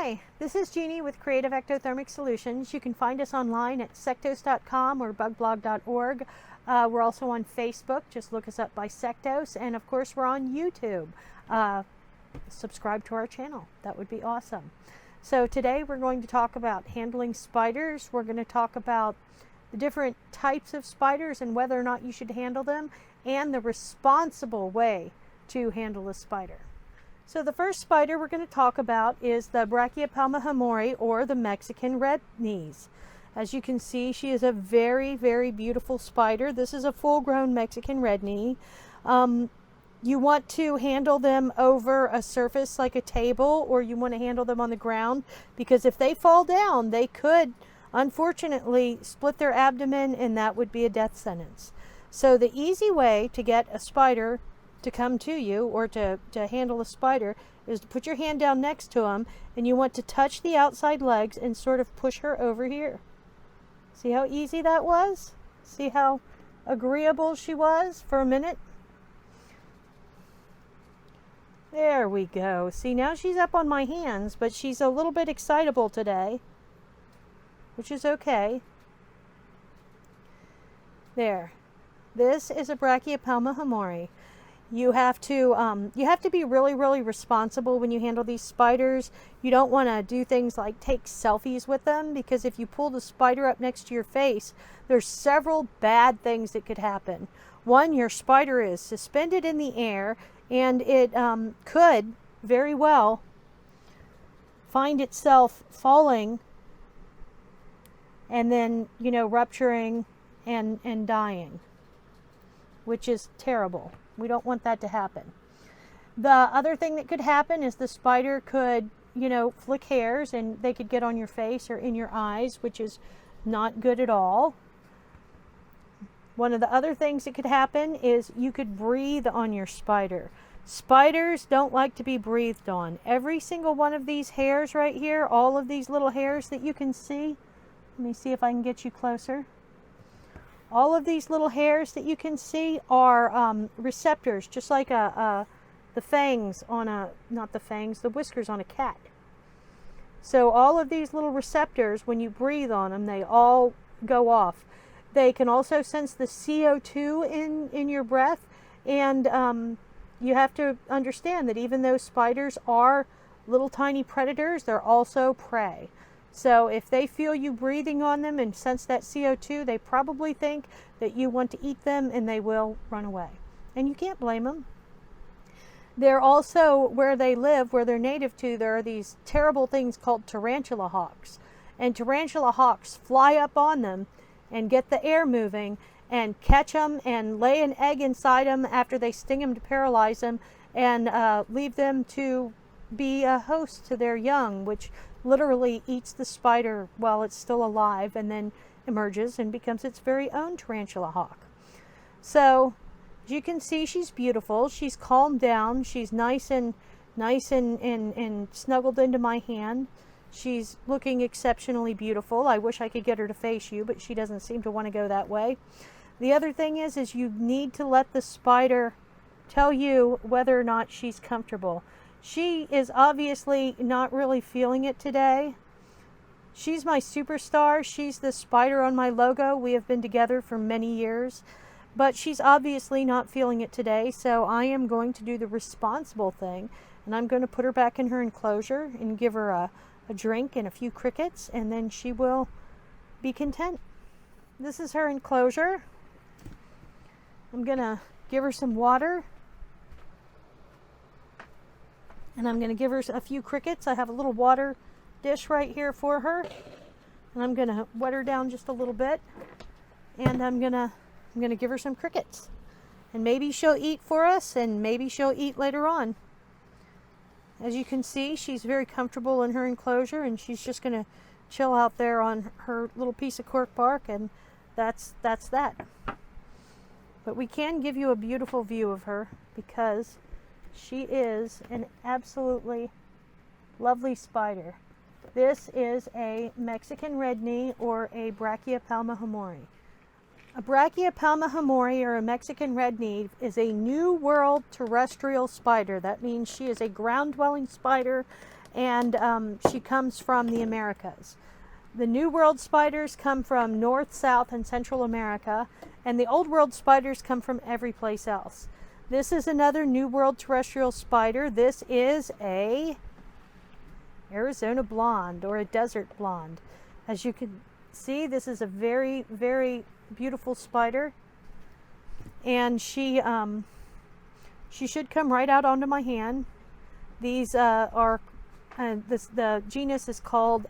Hi, this is Jeannie with Creative Ectothermic Solutions. You can find us online at CEctoS.com or bugblog.org. We're also on Facebook. Just look us up by CEctoS. And of course, we're on YouTube. Subscribe to our channel. That would be awesome. So today we're going to talk about handling spiders. We're going to talk about the different types of spiders and whether or not you should handle them, and the responsible way to handle a spider. So the first spider we're going to talk about is the Palma Hamori, or the Mexican red knees. As you can see, she is a very, very beautiful spider. This is a full-grown Mexican red knee. You want to handle them over a surface like a table, or you want to handle them on the ground, because if they fall down, they could unfortunately split their abdomen, and that would be a death sentence. So the easy way to get a spider to come to you, or to handle a spider, is to put your hand down next to them, and you want to touch the outside legs and sort of push her over here. See how easy that was? See how agreeable she was for a minute? There we go. See, now she's up on my hands, but she's a little bit excitable today, which is okay. There. This is a Palma Hamori. You have to be really, really responsible when you handle these spiders. You don't want to do things like take selfies with them, because if you pull the spider up next to your face, there's several bad things that could happen. One, your spider is suspended in the air, and it could very well find itself falling and then, rupturing and dying, which is terrible. We don't want that to happen. The other thing that could happen is the spider could, flick hairs, and they could get on your face or in your eyes, which is not good at all. One of the other things that could happen is you could breathe on your spider. Spiders don't like to be breathed on. Every single one of these hairs right here, all of these little hairs that you can see, let me see if I can get you closer. All of these little hairs that you can see are receptors, just like the fangs on the whiskers on a cat. So all of these little receptors, when you breathe on them, they all go off. They can also sense the CO2 in your breath, and you have to understand that even though spiders are little tiny predators, they're also prey. So if they feel you breathing on them and sense that CO2, they probably think that you want to eat them, and they will run away. And you can't blame them. They're also, where they live, where they're native to, there are these terrible things called Tarantula Hawks. And Tarantula Hawks fly up on them and get the air moving and catch them and lay an egg inside them after they sting them to paralyze them, and leave them to be a host to their young, which literally eats the spider while it's still alive, and then emerges and becomes its very own tarantula hawk. So as you can see, she's beautiful. She's calmed down. She's nice and snuggled into my hand. She's looking exceptionally beautiful. I wish I could get her to face you, but she doesn't seem to want to go that way. The other thing is you need to let the spider tell you whether or not she's comfortable. She is obviously not really feeling it today. She's my superstar. She's the spider on my logo. We have been together for many years, but she's obviously not feeling it today. So I am going to do the responsible thing, and I'm going to put her back in her enclosure and give her a drink and a few crickets, and then she will be content. This is her enclosure. I'm going to give her some water, and I'm going to give her a few crickets. I have a little water dish right here for her, and I'm going to wet her down just a little bit, and I'm going to give her some crickets, and maybe she'll eat for us, and maybe she'll eat later on. As you can see, she's very comfortable in her enclosure, and she's just going to chill out there on her little piece of cork bark, and that's that. But we can give you a beautiful view of her, because she is an absolutely lovely spider. This is a Mexican red knee, or a Palma Hamori. A Palma Hamori, or a Mexican red knee, is a New World terrestrial spider. That means she is a ground-dwelling spider, and she comes from the Americas. The New World spiders come from North, South, and Central America, and the Old World spiders come from every place else. This is another New World terrestrial spider. This is a Arizona blonde, or a desert blonde. As you can see, this is a very, very beautiful spider, and she should come right out onto my hand. These the genus is called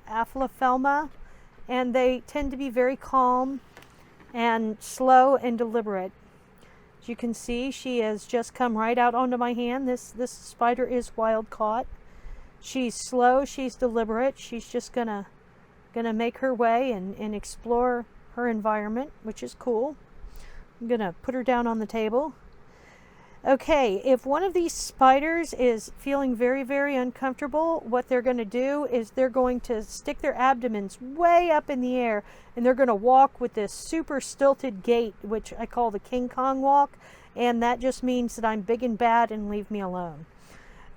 Palma, and they tend to be very calm and slow and deliberate. As you can see, she has just come right out onto my hand. This spider is wild caught. She's slow, she's deliberate, she's just gonna make her way and explore her environment, which is cool. I'm gonna put her down on the table. Okay, if one of these spiders is feeling very, very uncomfortable, what they're going to do is they're going to stick their abdomens way up in the air, and they're going to walk with this super stilted gait, which I call the King Kong walk, and that just means that I'm big and bad and leave me alone.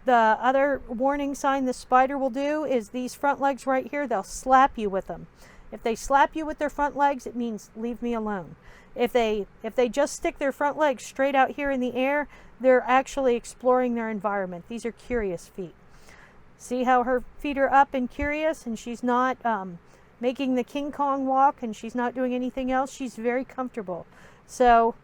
The other warning sign the spider will do is these front legs right here, they'll slap you with them. If they slap you with their front legs, it means leave me alone. If they just stick their front legs straight out here in the air, they're actually exploring their environment. These are curious feet. See how her feet are up and curious, and she's not making the King Kong walk, and she's not doing anything else. She's very comfortable. So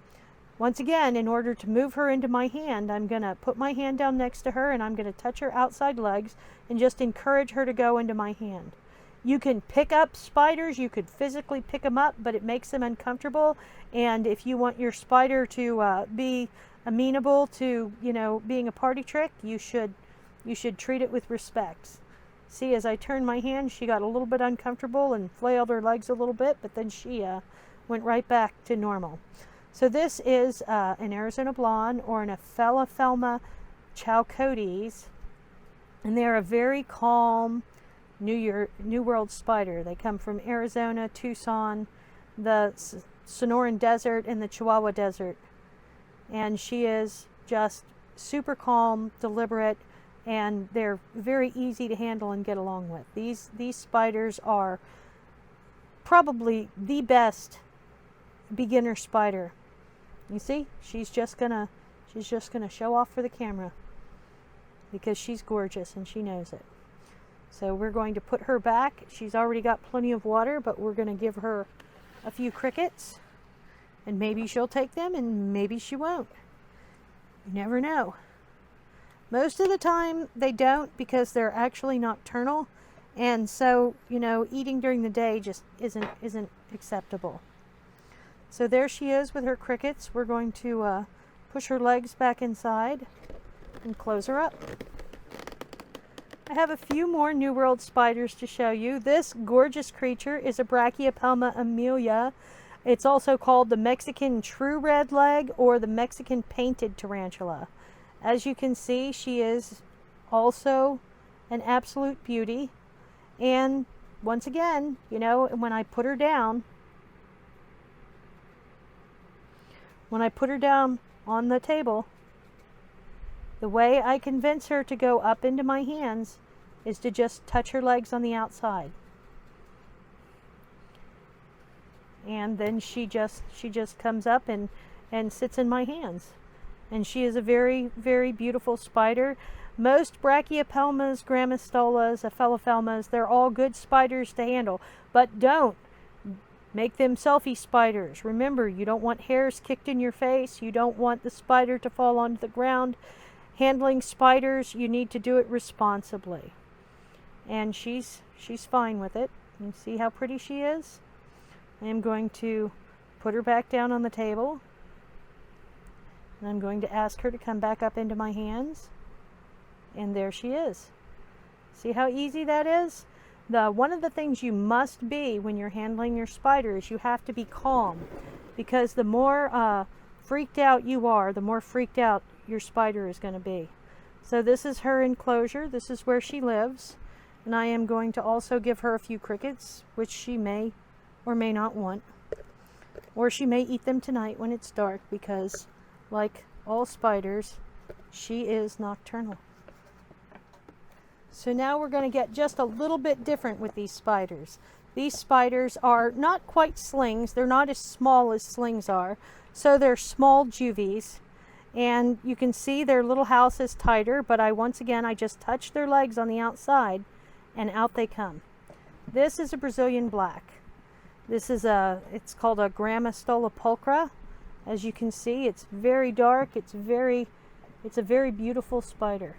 once again, in order to move her into my hand, I'm going to put my hand down next to her, and I'm going to touch her outside legs and just encourage her to go into my hand. You can pick up spiders, you could physically pick them up, but it makes them uncomfortable. And if you want your spider to be amenable to, being a party trick, you should treat it with respect. See, as I turned my hand, she got a little bit uncomfortable and flailed her legs a little bit, but then she went right back to normal. So this is an Arizona blonde, or an Palma chalcodes, and they're a very calm New World spider. They come from Arizona, Tucson, the Sonoran Desert, and the Chihuahua Desert. And she is just super calm, deliberate, and they're very easy to handle and get along with. These spiders are probably the best beginner spider. You see, she's just gonna show off for the camera because she's gorgeous and she knows it. So we're going to put her back. She's already got plenty of water, but we're going to give her a few crickets, and maybe she'll take them and maybe she won't. You never know. Most of the time they don't, because they're actually nocturnal, and so, eating during the day just isn't acceptable. So there she is with her crickets. We're going to push her legs back inside and close her up. I have a few more New World spiders to show you. This gorgeous creature is a Brachial amelia. It's also called the Mexican true red leg, or the Mexican painted tarantula. As you can see, she is also an absolute beauty. And once again, when I put her down on the table, the way I convince her to go up into my hands is to just touch her legs on the outside. And then she just comes up and sits in my hands. And she is a very, very beautiful spider. Most Brachiopelmas, Gramastolas, Aphelophelmas, they're all good spiders to handle. But don't make them selfie spiders. Remember, you don't want hairs kicked in your face. You don't want the spider to fall onto the ground. Handling spiders, you need to do it responsibly. And she's fine with it. You see how pretty she is? I am going to put her back down on the table. And I'm going to ask her to come back up into my hands. And there she is. See how easy that is? One of the things you must be when you're handling your spider is you have to be calm. Because the more freaked out you are, the more freaked out your spider is going to be. So this is her enclosure. This is where she lives. And I am going to also give her a few crickets, which she may or may not want. Or she may eat them tonight when it's dark, because like all spiders, she is nocturnal. So now we're going to get just a little bit different with these spiders. These spiders are not quite slings. They're not as small as slings are. So they're small juvies. And you can see their little house is tighter, but once again, I just touch their legs on the outside and out they come. This is a Brazilian black. It's called a Gramastola Pulchra. As you can see, it's very dark. It's a very beautiful spider.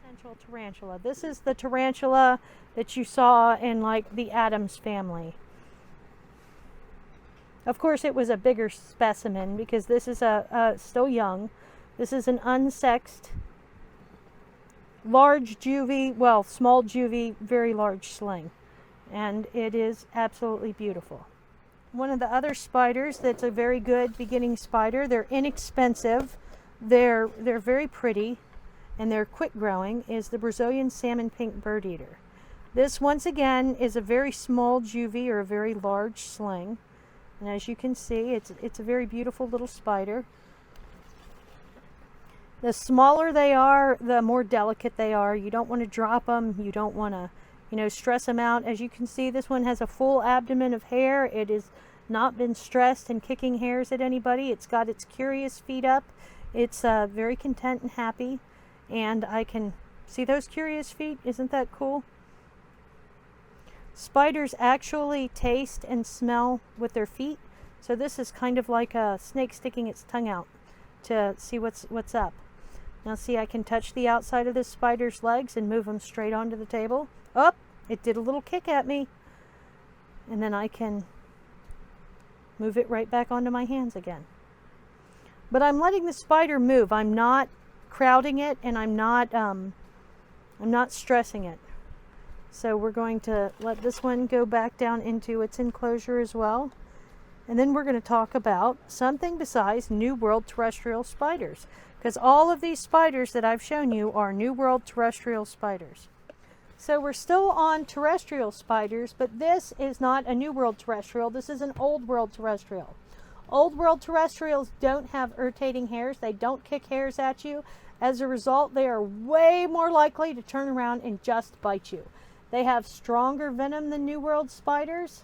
Central tarantula. This is the tarantula that you saw in like the Addams family. Of course, it was a bigger specimen because this is still young. This is an unsexed, large juvie, well, small juvie, very large sling. And it is absolutely beautiful. One of the other spiders that's a very good beginning spider, they're inexpensive, they're very pretty, and they're quick growing, is the Brazilian salmon pink bird eater. This, once again, is a very small juvie or a very large sling. And as you can see, it's a very beautiful little spider. The smaller they are, the more delicate they are. You don't want to drop them. You don't want to, stress them out. As you can see, this one has a full abdomen of hair. It has not been stressed and kicking hairs at anybody. It's got its curious feet up. It's very content and happy. And I can see those curious feet. Isn't that cool? Spiders actually taste and smell with their feet. So this is kind of like a snake sticking its tongue out to see what's up. Now see, I can touch the outside of this spider's legs and move them straight onto the table. Oh, it did a little kick at me. And then I can move it right back onto my hands again. But I'm letting the spider move. I'm not crowding it, and I'm not stressing it. So we're going to let this one go back down into its enclosure as well. And then we're going to talk about something besides New World terrestrial spiders, because all of these spiders that I've shown you are New World terrestrial spiders. So we're still on terrestrial spiders, but this is not a New World terrestrial. This is an Old World terrestrial. Old World terrestrials don't have irritating hairs. They don't kick hairs at you. As a result, they are way more likely to turn around and just bite you. They have stronger venom than New World spiders.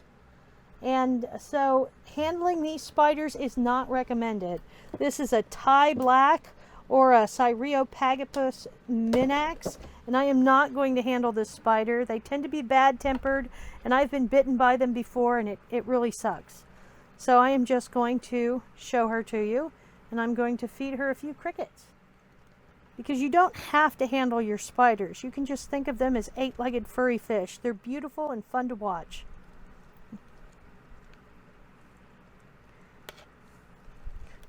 And so handling these spiders is not recommended. This is a Thai black or a Cyriopagopus minax, and I am not going to handle this spider. They tend to be bad-tempered, and I've been bitten by them before, and it really sucks. So I am just going to show her to you, and I'm going to feed her a few crickets. Because you don't have to handle your spiders. You can just think of them as 8-legged furry fish. They're beautiful and fun to watch.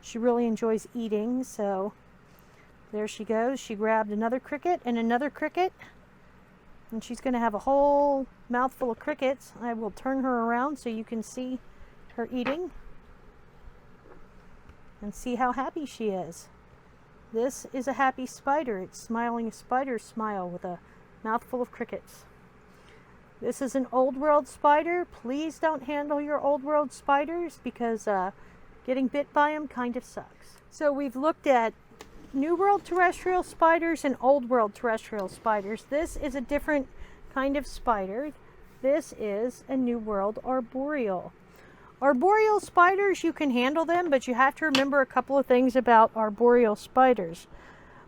She really enjoys eating, so there she goes. She grabbed another cricket and another cricket, and she's going to have a whole mouthful of crickets. I will turn her around so you can see her eating and see how happy she is. This is a happy spider. It's smiling a spider smile with a mouthful of crickets. This is an Old World spider. Please don't handle your Old World spiders because getting bit by them kind of sucks. So we've looked at New World terrestrial spiders and Old World terrestrial spiders. This is a different kind of spider. This is a New World arboreal. Arboreal spiders, you can handle them, but you have to remember a couple of things about arboreal spiders.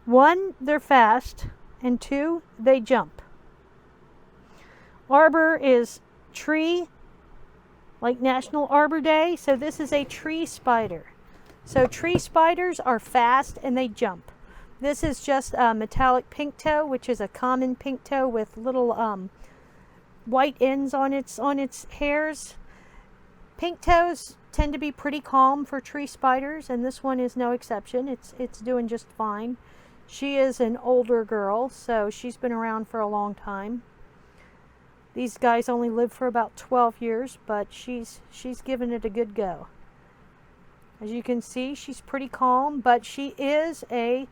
One, they're fast, and two, they jump. Arbor is tree, like National Arbor Day, so this is a tree spider. So tree spiders are fast and they jump. This is just a metallic pink toe, which is a common pink toe with little white ends on its hairs. Pink toes tend to be pretty calm for tree spiders, and this one is no exception. It's doing just fine. She is an older girl, so she's been around for a long time. These guys only live for about 12 years, but she's given it a good go. As you can see, she's pretty calm, but she is an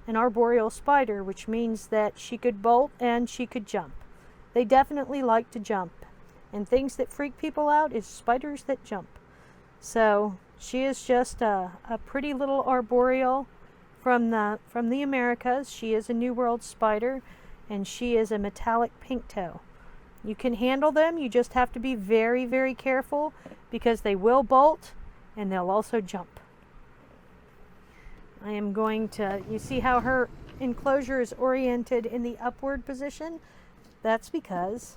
arboreal spider, which means that she could bolt and she could jump. They definitely like to jump. And things that freak people out is spiders that jump. So she is just a pretty little arboreal from the Americas. She is a New World spider. and she is a metallic pink toe. You can handle them, you just have to be very, very careful because they will bolt and they'll also jump. I am going to, you see how her enclosure is oriented in the upward position? That's because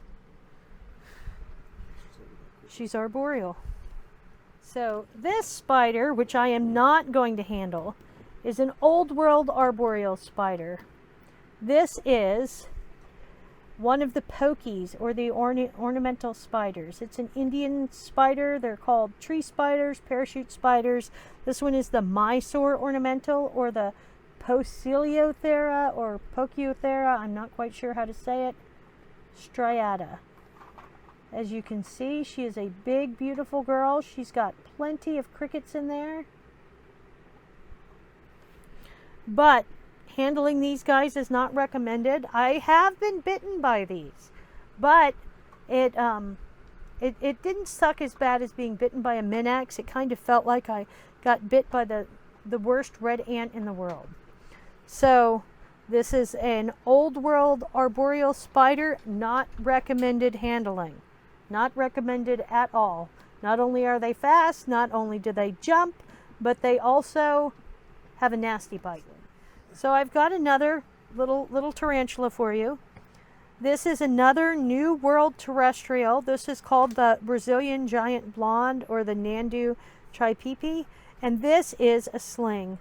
she's arboreal. So this spider, which I am not going to handle, is an old world arboreal spider. This is one of the pokies, or the ornamental spiders. It's an Indian spider. They're called tree spiders, parachute spiders. This one is the Mysore ornamental, or the Poeciliothera, or Poeciothera. I'm not quite sure how to say it. Striata. As you can see, she is a big, beautiful girl. She's got plenty of crickets in there. But handling these guys is not recommended. I have been bitten by these, but it didn't suck as bad as being bitten by a minax. It kind of felt like I got bit by the worst red ant in the world. So this is an old world arboreal spider, not recommended handling. Not recommended at all. Not only are they fast, not only do they jump, but they also have a nasty bite. So I've got another little tarantula for you. This is another New World terrestrial. This is called the Brazilian giant blonde, or the Nandu tripipi, and this is a sling.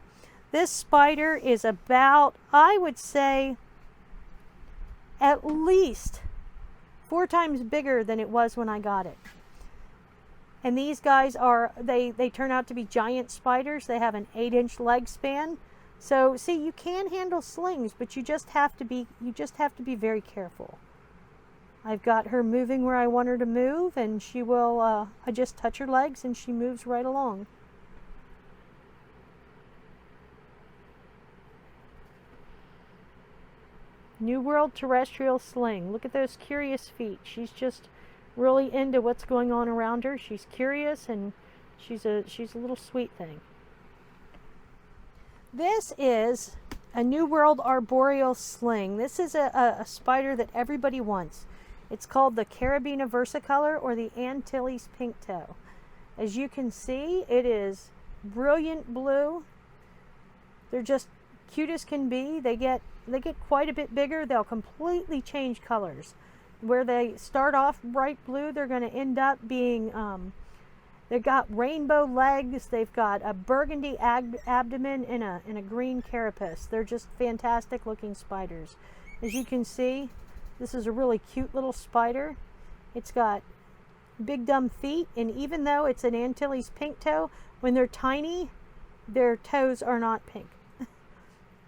This spider is about, I would say, at least 4 times bigger than it was when I got it. And these guys are, they turn out to be giant spiders. They have an 8-inch leg span. So see, you can handle slings, but you just have to be very careful. I've got her moving where I want her to move, and she will, I just touch her legs and she moves right along. New World terrestrial sling. Look at those curious feet. She's just really into what's going on around her. She's curious, and she's a little sweet thing. This is a New World arboreal sling. This is a spider that everybody wants. It's called the Carabina versicolor, or the Antilles pink toe. As you can see, it is brilliant blue. They're just cute as can be. They get quite a bit bigger. They'll completely change colors. Where they start off bright blue, they're going to end up being, they've got rainbow legs. They've got a burgundy abdomen and a green carapace. They're just fantastic looking spiders. As you can see, this is a really cute little spider. It's got big dumb feet, and even though it's an Antilles pink toe, when they're tiny, their toes are not pink.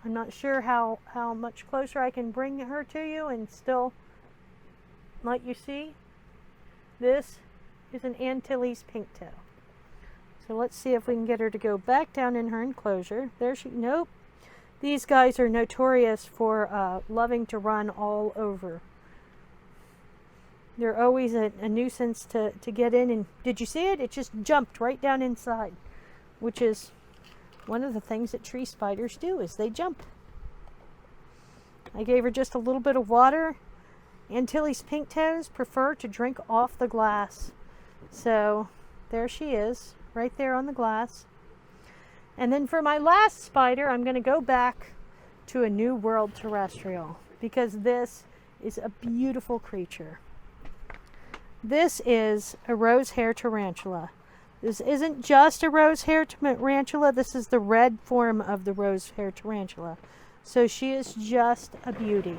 I'm not sure how much closer I can bring her to you and still let you see. This is an Antilles pink toe. So let's see if we can get her to go back down in her enclosure. There she, nope. These guys are notorious for loving to run all over. They're always a nuisance to get in, and did you see it? It just jumped right down inside, which is one of the things that tree spiders do, is they jump. I gave her just a little bit of water. Antilles pink toes prefer to drink off the glass. So there she is, right there on the glass. And then for my last spider, I'm going to go back to a New World terrestrial, because this is a beautiful creature. This is a rose hair tarantula. This isn't just a rose hair tarantula. This is the red form of the rose hair tarantula. So she is just a beauty.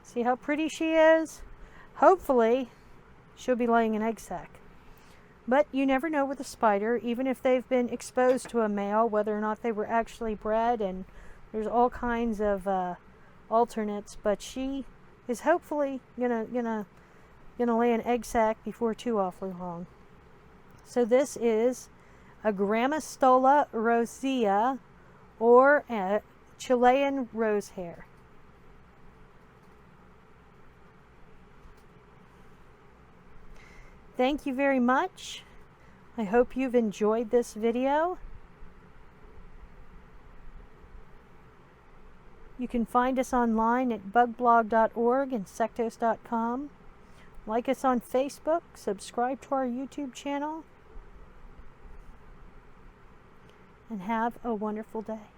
See how pretty she is? Hopefully, she'll be laying an egg sac. But you never know with a spider, even if they've been exposed to a male, whether or not they were actually bred, and there's all kinds of alternates. But she is hopefully gonna lay an egg sac before too awfully long. So this is a Gramastola rosea, or a Chilean rose hair. Thank you very much. I hope you've enjoyed this video. You can find us online at bugblog.org and CEctoS.com. Like us on Facebook, subscribe to our YouTube channel, and have a wonderful day.